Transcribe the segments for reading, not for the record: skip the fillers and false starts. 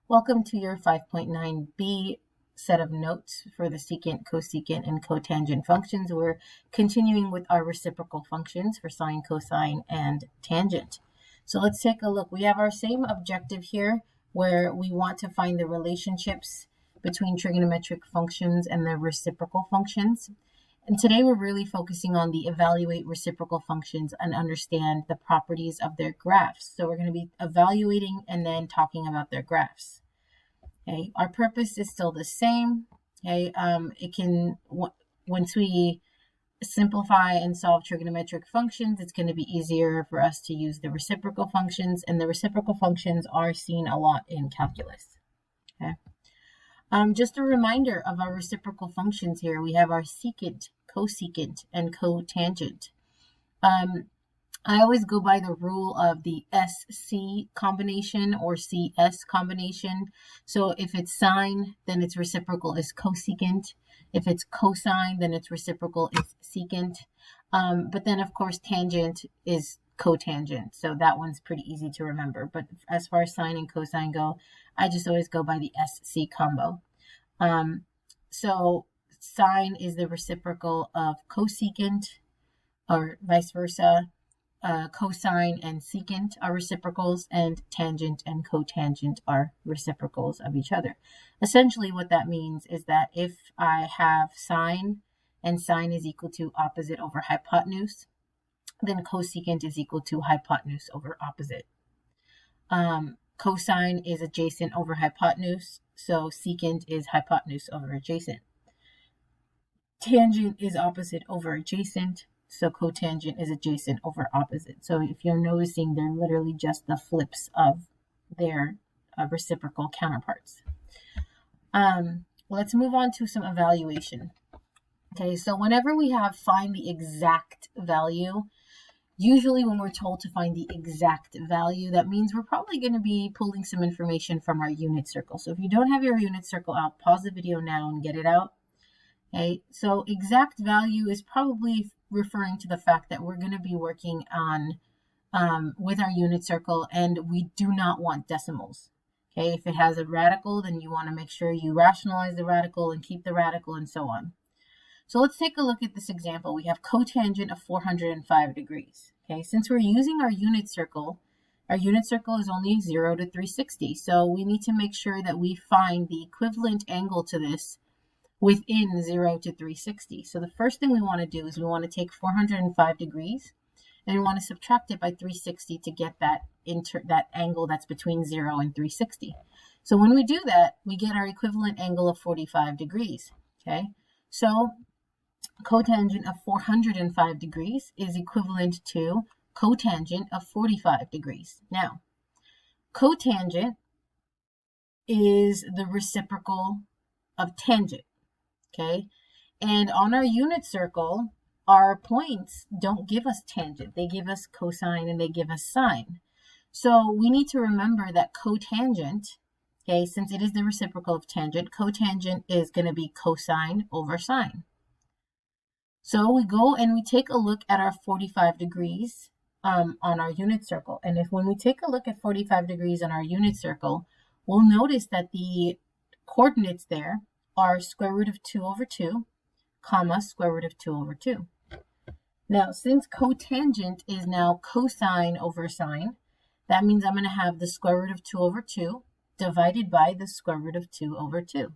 Welcome to your 5.9b set of notes for the secant, cosecant, and cotangent functions. We're continuing with our reciprocal functions for sine, cosine, and tangent. So let's take a look. We have our same objective here where we want to find the relationships between trigonometric functions and their reciprocal functions. And today we're really focusing on the evaluate reciprocal functions and understand the properties of their graphs. So we're going to be evaluating and then talking about their graphs. Okay, our purpose is still the same. Okay, once we simplify and solve trigonometric functions, it's going to be easier for us to use the reciprocal functions, and the reciprocal functions are seen a lot in calculus. Okay. Just a reminder of our reciprocal functions here. We have our secant, cosecant, and cotangent. I always go by the rule of the SC combination or CS combination. So if it's sine, then its reciprocal is cosecant. If it's cosine, then its reciprocal is secant. But then, of course, tangent is cotangent. So that one's pretty easy to remember. But as far as sine and cosine go, I just always go by the SC combo. So sine is the reciprocal of cosecant, or vice versa. Cosine and secant are reciprocals, and tangent and cotangent are reciprocals of each other. Essentially, what that means is that if I have sine, and sine is equal to opposite over hypotenuse, then cosecant is equal to hypotenuse over opposite. Cosine is adjacent over hypotenuse, so secant is hypotenuse over adjacent. Tangent is opposite over adjacent, so cotangent is adjacent over opposite. So if you're noticing, they're literally just the flips of their reciprocal counterparts. Let's move on to some evaluation. Okay, so whenever we have find the exact value, usually when we're told to find the exact value, that means we're probably going to be pulling some information from our unit circle. So if you don't have your unit circle out, pause the video now and get it out. Okay, so exact value is probably referring to the fact that we're going to be working on with our unit circle, and we do not want decimals. Okay, if it has a radical, then you want to make sure you rationalize the radical and keep the radical and so on. So let's take a look at this example. We have cotangent of 405 degrees. Okay, since we're using our unit circle is only 0 to 360. So we need to make sure that we find the equivalent angle to this within 0 to 360. So the first thing we want to do is we want to take 405 degrees and we want to subtract it by 360 to get that angle that's between 0 and 360. So when we do that, we get our equivalent angle of 45 degrees. Okay, so cotangent of 405 degrees is equivalent to cotangent of 45 degrees. Now, cotangent is the reciprocal of tangent. Okay, and on our unit circle, our points don't give us tangent. They give us cosine and they give us sine. So we need to remember that cotangent, okay, since it is the reciprocal of tangent, cotangent is going to be cosine over sine. So we go and we take a look at our 45 degrees on our unit circle. And when we take a look at 45 degrees on our unit circle, we'll notice that the coordinates there are square root of 2 over 2, comma, square root of 2 over 2. Now, since cotangent is now cosine over sine, that means I'm going to have the square root of 2 over 2 divided by the square root of 2 over 2.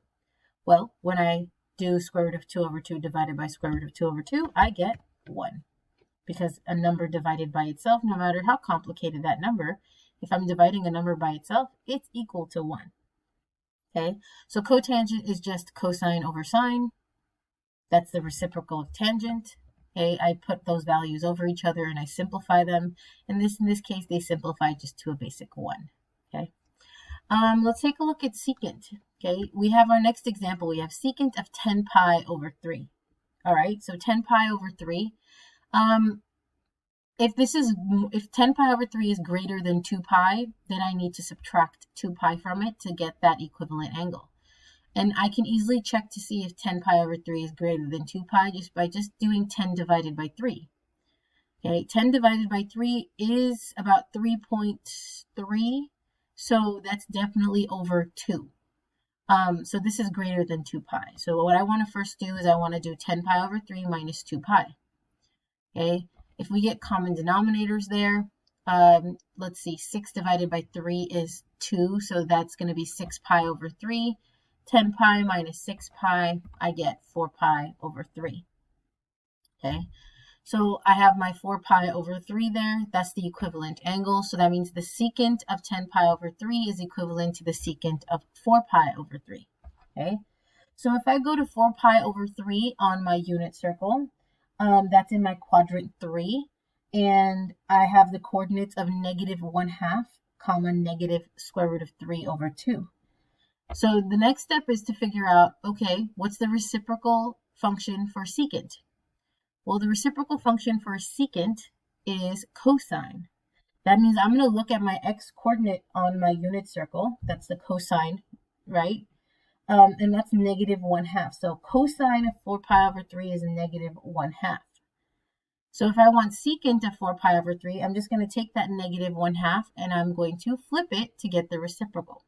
Well, when I do square root of 2 over 2 divided by square root of 2 over 2, I get 1. Because a number divided by itself, no matter how complicated that number, if I'm dividing a number by itself, it's equal to 1. Okay, so cotangent is just cosine over sine. That's the reciprocal of tangent. Okay, I put those values over each other and I simplify them. And in this case, they simplify just to a basic 1. Okay, let's take a look at secant. Okay, we have our next example. We have secant of 10 pi over 3. All right, so 10 pi over 3. If 10 pi over 3 is greater than 2 pi, then I need to subtract 2 pi from it to get that equivalent angle. And I can easily check to see if 10 pi over 3 is greater than 2 pi just by doing 10 divided by 3. Okay, 10 divided by 3 is about 3.3. So that's definitely over 2. So this is greater than 2 pi. So what I want to first do is I want to do 10 pi over 3 minus 2 pi. Okay, if we get common denominators there, let's see, 6 divided by 3 is 2, so that's going to be 6 pi over 3. 10 pi minus 6 pi, I get 4 pi over 3. Okay, so I have my 4 pi over 3 there. That's the equivalent angle. So that means the secant of 10 pi over 3 is equivalent to the secant of 4 pi over 3. Okay, so if I go to 4 pi over 3 on my unit circle, that's in my quadrant 3. And I have the coordinates of negative 1/2, comma, negative square root of 3 over 2. So the next step is to figure out, okay, what's the reciprocal function for secant? Well, the reciprocal function for secant is cosine. That means I'm going to look at my x coordinate on my unit circle. That's the cosine, right? And that's negative 1/2. So cosine of 4 pi over 3 is negative 1/2. So if I want secant of 4 pi over 3, I'm just going to take that negative 1/2 and I'm going to flip it to get the reciprocal.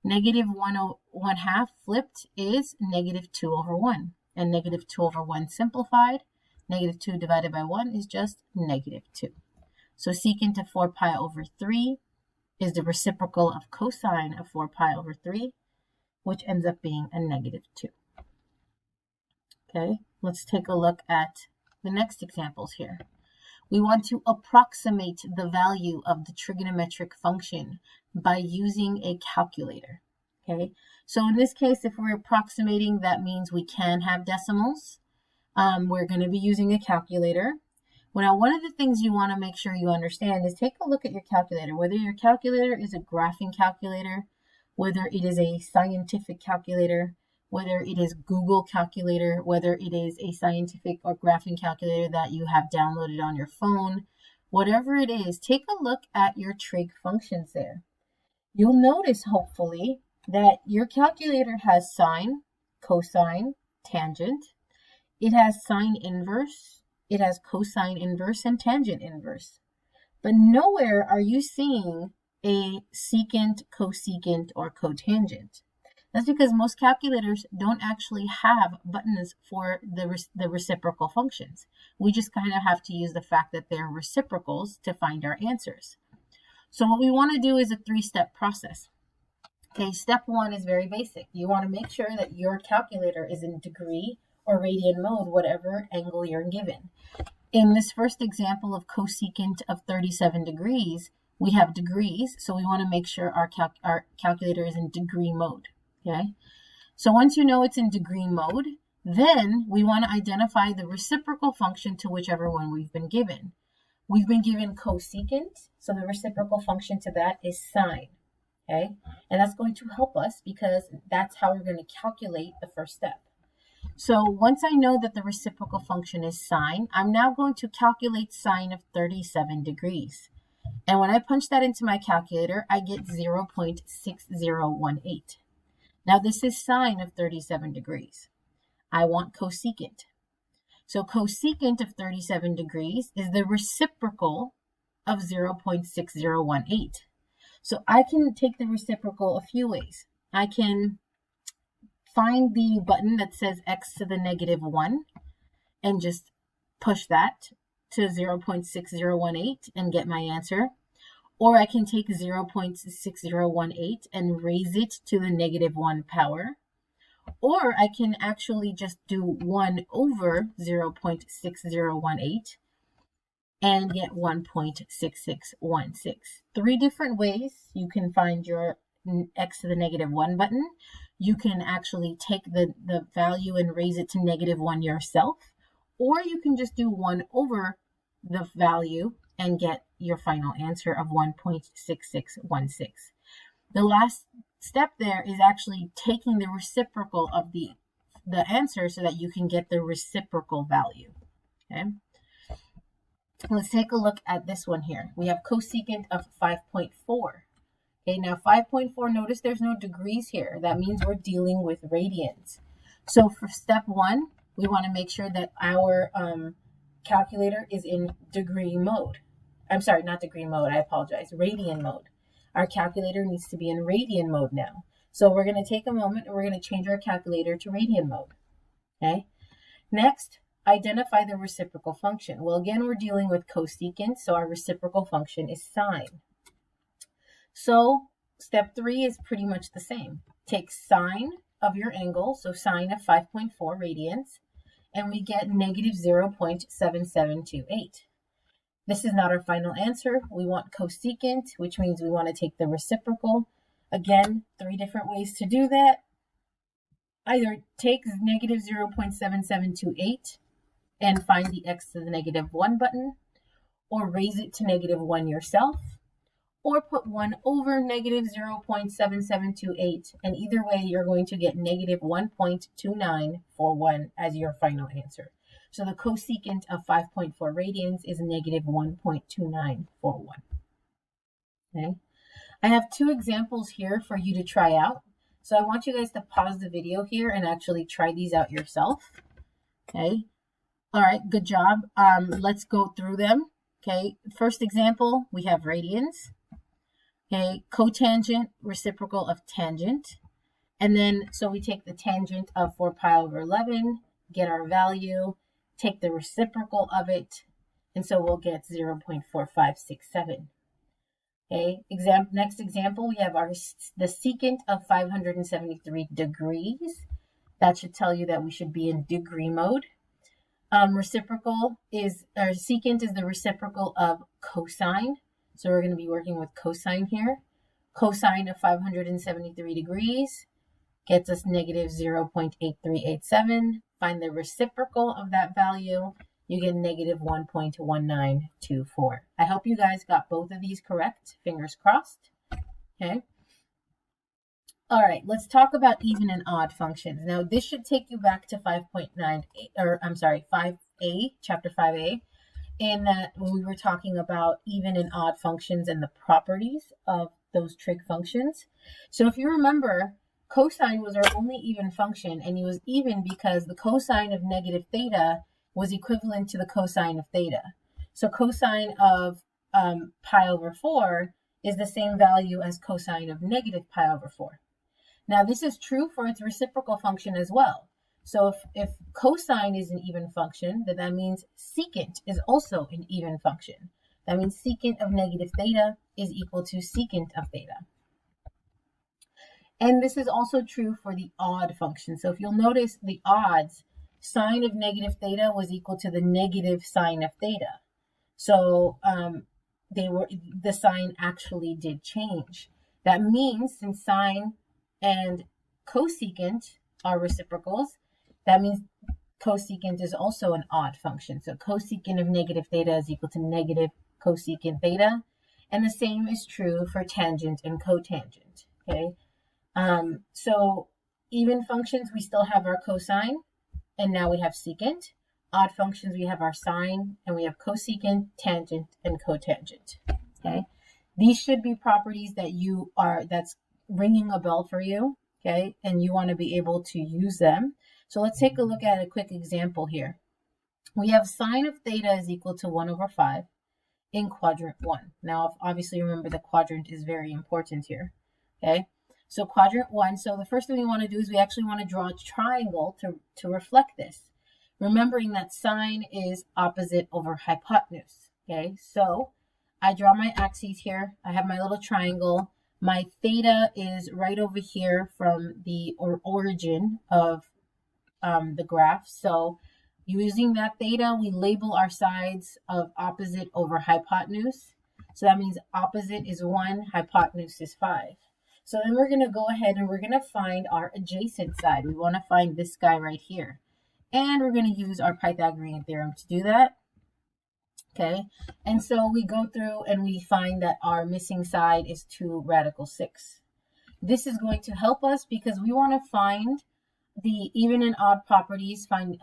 Negative 1/2 flipped is negative 2 over 1. And negative 2 over 1 simplified. Negative 2 divided by 1 is just negative 2. So secant of 4 pi over 3 is the reciprocal of cosine of 4 pi over 3, which ends up being a negative 2. Okay, let's take a look at the next examples here. We want to approximate the value of the trigonometric function by using a calculator. Okay, so in this case, if we're approximating, that means we can have decimals. We're going to be using a calculator. Well, now, one of the things you want to make sure you understand is take a look at your calculator, whether your calculator is a graphing calculator, whether it is a scientific calculator, whether it is Google calculator, whether it is a scientific or graphing calculator that you have downloaded on your phone, whatever it is, take a look at your trig functions there. You'll notice, hopefully, that your calculator has sine, cosine, tangent. It has sine inverse, it has cosine inverse, and tangent inverse. But nowhere are you seeing a secant, cosecant, or cotangent. That's because most calculators don't actually have buttons for the reciprocal functions. We just kind of have to use the fact that they're reciprocals to find our answers. So what we want to do is a 3-step process. Okay, step 1 is very basic. You want to make sure that your calculator is in degree or radian mode, whatever angle you're given. In this first example of cosecant of 37 degrees, we have degrees, so we want to make sure our calculator is in degree mode. Okay, so once you know it's in degree mode, then we want to identify the reciprocal function to whichever one we've been given. We've been given cosecant, so the reciprocal function to that is sine. Okay, and that's going to help us because that's how we're going to calculate the first step. So once I know that the reciprocal function is sine, I'm now going to calculate sine of 37 degrees. And when I punch that into my calculator, I get 0.6018. Now this is sine of 37 degrees. I want cosecant. So cosecant of 37 degrees is the reciprocal of 0.6018. So I can take the reciprocal a few ways. I can find the button that says x to the negative 1 and just push that to 0.6018 and get my answer. Or I can take 0.6018 and raise it to the negative 1 power. Or I can actually just do 1 over 0.6018 and get 1.6616. 3 different ways you can find your x to the negative 1 button. You can actually take the value and raise it to negative 1 yourself, or you can just do 1 over the value and get your final answer of 1.6616. The last step there is actually taking the reciprocal of the answer so that you can get the reciprocal value. Okay. Let's take a look at this one here. We have cosecant of 5.4. Okay, now 5.4, notice there's no degrees here. That means we're dealing with radians. So for step 1, we want to make sure that our calculator is in degree mode. I'm sorry, not degree mode, I apologize, radian mode. Our calculator needs to be in radian mode now. So we're going to take a moment and we're going to change our calculator to radian mode. Okay. Next, identify the reciprocal function. Well, again, we're dealing with cosecant, so our reciprocal function is sine. So step 3 is pretty much the same. Take sine of your angle, so sine of 5.4 radians, and we get negative 0.7728. This is not our final answer. We want cosecant, which means we want to take the reciprocal. Again, 3 different ways to do that. Either take negative 0.7728 and find the x to the negative 1 button, or raise it to negative 1 yourself, or put 1 over negative 0.7728, and either way you're going to get negative 1.2941 as your final answer. So the cosecant of 5.4 radians is negative 1.2941. Okay. I have 2 examples here for you to try out. So I want you guys to pause the video here and actually try these out yourself. Okay. All right, good job. Let's go through them. Okay, first example, we have radians. Okay, cotangent, reciprocal of tangent. And then, so we take the tangent of 4 pi over 11, get our value, take the reciprocal of it, and so we'll get 0.4567. Okay, next example, we have the secant of 573 degrees. That should tell you that we should be in degree mode. Secant is the reciprocal of cosine. So we're going to be working with cosine here. Cosine of 573 degrees gets us negative 0.8387. Find the reciprocal of that value. You get negative 1.1924. I hope you guys got both of these correct. Fingers crossed. Okay. All right, let's talk about even and odd functions. Now, this should take you back to 5.9, or I'm sorry, 5a, chapter 5a, in that when we were talking about even and odd functions and the properties of those trig functions. So if you remember, cosine was our only even function, and it was even because the cosine of negative theta was equivalent to the cosine of theta. So cosine of pi over 4 is the same value as cosine of negative pi over 4. Now, this is true for its reciprocal function as well. So if cosine is an even function, then that means secant is also an even function. That means secant of negative theta is equal to secant of theta. And this is also true for the odd function. So if you'll notice the odds, sine of negative theta was equal to the negative sine of theta. So the sign actually did change. That means since sine and cosecant are reciprocals, that means cosecant is also an odd function. So cosecant of negative theta is equal to negative cosecant theta. And the same is true for tangent and cotangent. Okay. So even functions, we still have our cosine, and now we have secant. Odd functions, we have our sine, and we have cosecant, tangent, and cotangent. Okay. These should be properties that that's ringing a bell for you, okay, and you want to be able to use them. So let's take a look at a quick example here. We have sine of theta is equal to 1 over 5 in quadrant 1. Now, obviously, remember the quadrant is very important here, okay? So quadrant 1, so the first thing we want to do is we actually want to draw a triangle to reflect this, remembering that sine is opposite over hypotenuse, okay? So I draw my axes here. I have my little triangle. My theta is right over here from the origin of the graph. So using that theta, we label our sides of opposite over hypotenuse. So that means opposite is 1, hypotenuse is 5. So then we're going to go ahead and we're going to find our adjacent side. We want to find this guy right here. And we're going to use our Pythagorean theorem to do that. Okay, and so we go through and we find that our missing side is 2 radical 6. This is going to help us because we want to find the even and odd properties, we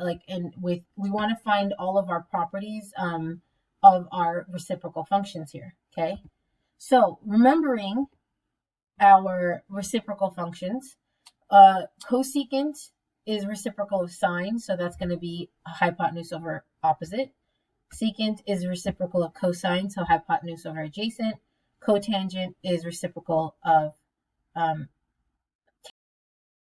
want to find all of our properties of our reciprocal functions here. Okay, so remembering our reciprocal functions, cosecant is reciprocal of sine, so that's going to be hypotenuse over opposite. Secant is reciprocal of cosine, so hypotenuse over adjacent. Cotangent is reciprocal of